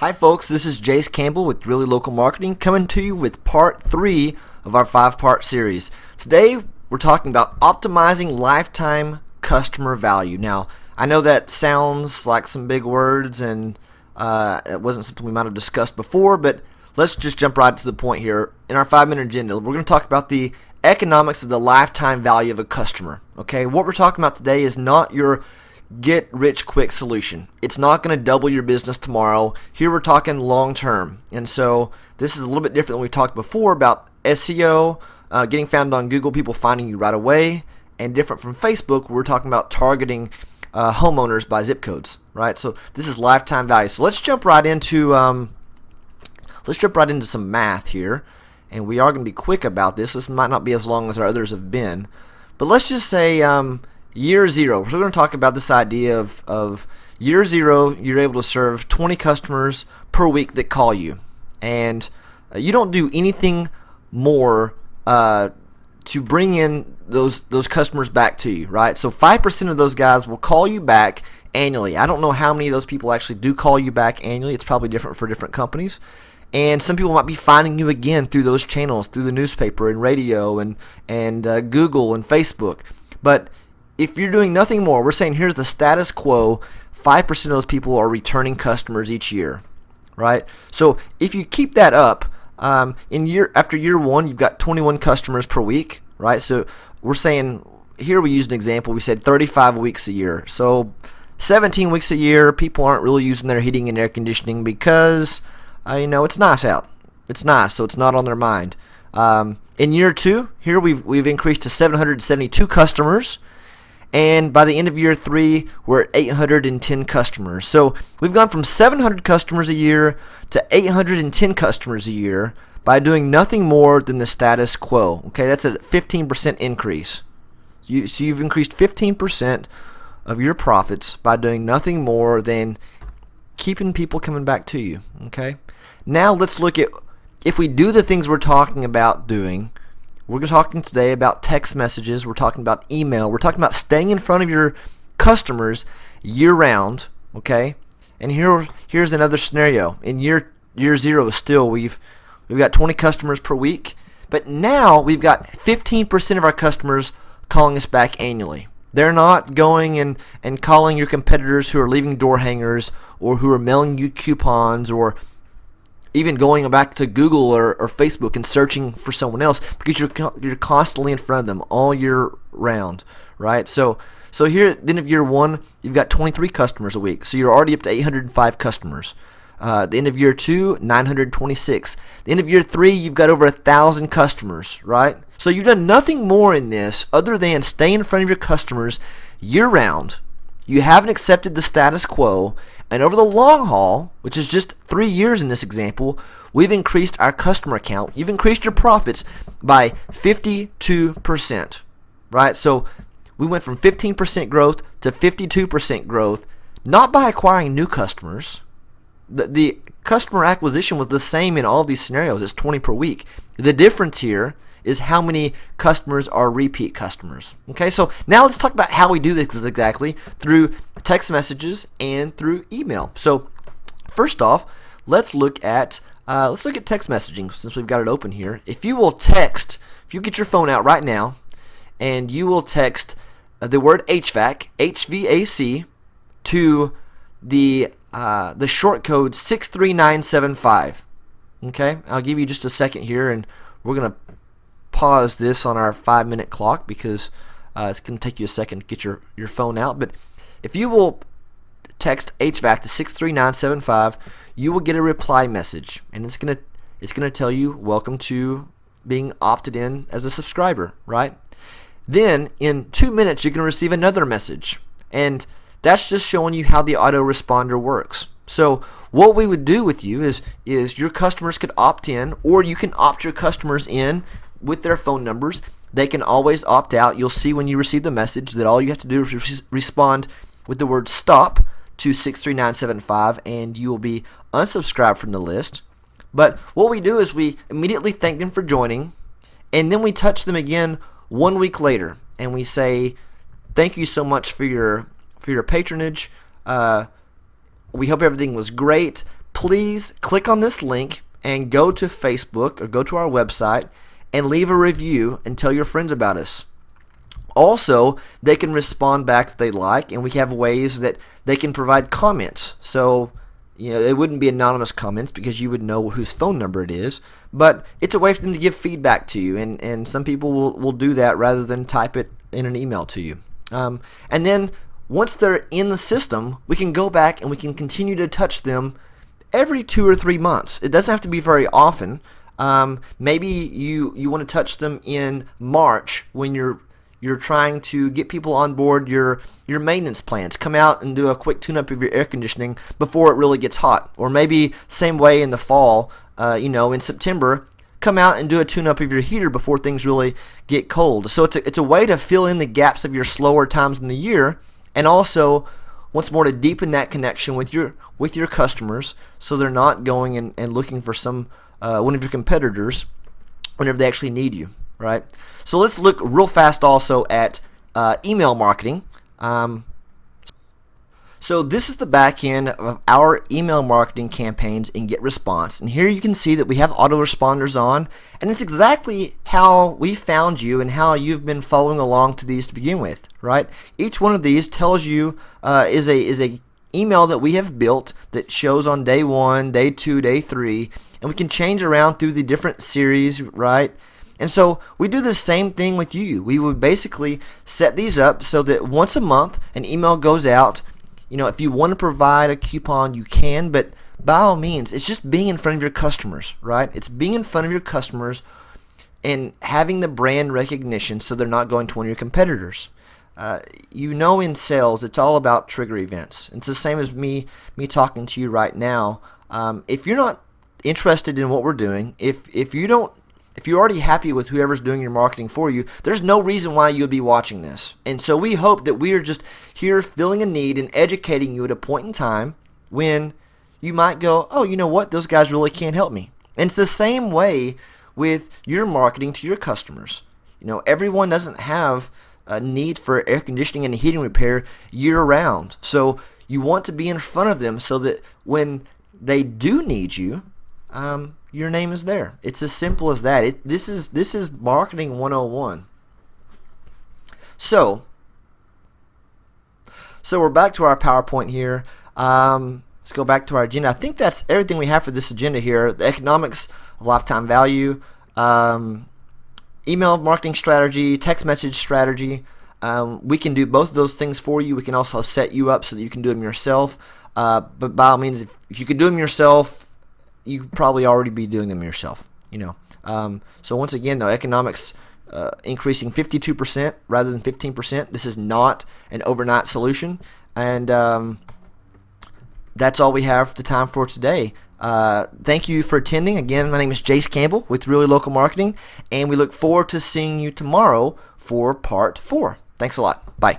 Hi folks, this is Jace Campbell with Really Local Marketing coming to you with part 3 of our 5-part series. Today we're talking about optimizing lifetime customer value. Now, I know that sounds like some big words and it wasn't something we might have discussed before, but let's just jump right to the point here. In our 5-minute agenda, we're going to talk about the economics of the lifetime value of a customer. Okay, what we're talking about today is not your get rich quick solution. It's not going to double your business tomorrow. Here we're talking long term. And so this is a little bit different than we talked before about SEO, getting found on Google, people finding you right away, and different from Facebook, we're talking about targeting homeowners by zip codes, right? So this is lifetime value. So let's jump right into some math here, and we are going to be quick about this. This might not be as long as our others have been, but let's just say year zero. We're going to talk about this idea of year zero. You're able to serve 20 customers per week that call you, and you don't do anything more to bring in those customers back to you, right? So 5% of those guys will call you back annually. I don't know how many of those people actually do call you back annually. It's probably different for different companies. And some people might be finding you again through those channels, through the newspaper and radio and Google and Facebook. But if you're doing nothing more, we're saying here's the status quo, 5% of those people are returning customers each year, right? So if you keep that up, after year one, you've got 21 customers per week, right? So we're saying, here we used an example, we said 35 weeks a year. So 17 weeks a year, people aren't really using their heating and air conditioning because, it's nice out. It's nice, so it's not on their mind. In year two, here we've increased to 772 customers. And by the end of year 3, we're at 810 customers. So we've gone from 700 customers a year to 810 customers a year by doing nothing more than the status quo. Okay, that's a 15% increase. So you've increased 15% of your profits by doing nothing more than keeping people coming back to you. Okay, now let's look at if we do the things we're talking about doing. We're talking today about text messages. We're talking about email. We're talking about staying in front of your customers year-round. Okay, and here's another scenario. In year zero, still we've got 20 customers per week, but now we've got 15% of our customers calling us back annually. They're not going and calling your competitors who are leaving door hangers or who are mailing you coupons or even going back to Google or Facebook and searching for someone else because you're constantly in front of them all year round, right? So here at the end of year one, you've got 23 customers a week. So you're already up to 805 customers. The end of year 2, 926. The end of year 3, you've got over 1,000 customers, right? So you've done nothing more in this other than stay in front of your customers year round. You haven't accepted the status quo, and over the long haul, which is just 3 years in this example, we've increased our customer count. You've increased your profits by 52%, right? So we went from 15% growth to 52% growth, not by acquiring new customers. The customer acquisition was the same in all of these scenarios. It's 20 per week. The difference here is how many customers are repeat customers. Okay, so now let's talk about how we do this exactly through text messages and through email. So first off, let's look at text messaging since we've got it open here. If you get your phone out right now and you will text the word HVAC, HVAC, to the short code 63975. Okay, I'll give you just a second here, and we're gonna pause this on our 5-minute clock because it's going to take you a second to get your phone out. But if you will text HVAC to 63975, you will get a reply message, and it's going to tell you welcome to being opted in as a subscriber, right? Then in 2 minutes you're going to receive another message, and that's just showing you how the autoresponder works. So what we would do with you is your customers could opt in, or you can opt your customers in with their phone numbers. They can always opt out. You'll see when you receive the message that all you have to do is respond with the word stop to 63975, and you will be unsubscribed from the list. But what we do is we immediately thank them for joining, and then we touch them again 1 week later, and we say thank you so much for your patronage. We hope everything was great. please click on this link and go to Facebook or go to our website and leave a review and tell your friends about us. Also, they can respond back if they like, and we have ways that they can provide comments. So, it wouldn't be anonymous comments because you would know whose phone number it is, but it's a way for them to give feedback to you, and some people will do that rather than type it in an email to you. And then once they're in the system, we can go back and we can continue to touch them every 2 or 3 months. It doesn't have to be very often. Maybe you want to touch them in March when you're trying to get people on board your maintenance plans. Come out and do a quick tune-up of your air conditioning before it really gets hot. Or maybe same way in the fall, in September, come out and do a tune-up of your heater before things really get cold. So it's a way to fill in the gaps of your slower times in the year, and also once more to deepen that connection with your customers, so they're not going and looking for one of your competitors whenever they actually need you. Right? So let's look real fast also at email marketing. So this is the back end of our email marketing campaigns in GetResponse. And here you can see that we have autoresponders on, and it's exactly how we found you and how you've been following along to these to begin with. Right? Each one of these tells you is a email that we have built that shows on day 1, day 2, day 3, and we can change around through the different series, right? And so we do the same thing with you. We would basically set these up so that once a month an email goes out. If you want to provide a coupon, you can, but by all means, it's just being in front of your customers, right? It's being in front of your customers and having the brand recognition so they're not going to one of your competitors. In sales, it's all about trigger events. It's the same as me talking to you right now. If you're not interested in what we're doing, if you're already happy with whoever's doing your marketing for you, there's no reason why you'll be watching this. And so we hope that we are just here filling a need and educating you at a point in time when you might go, oh, you know what, those guys really can't help me. And it's the same way with your marketing to your customers. Everyone doesn't have a need for air conditioning and heating repair year round. So you want to be in front of them so that when they do need you, your name is there. It's as simple as that. This is marketing 101. So we're back to our PowerPoint here. Let's go back to our agenda. I think that's everything we have for this agenda here. The economics, lifetime value, email marketing strategy, text message strategy. We can do both of those things for you. We can also set you up so that you can do them yourself. But by all means, if you could do them yourself, you could probably already be doing them yourself. So once again, the economics increasing 52% rather than 15%. This is not an overnight solution, and that's all we have the time for today. Thank you for attending. Again, my name is Jace Campbell with Really Local Marketing, and we look forward to seeing you tomorrow for part 4. Thanks a lot. Bye.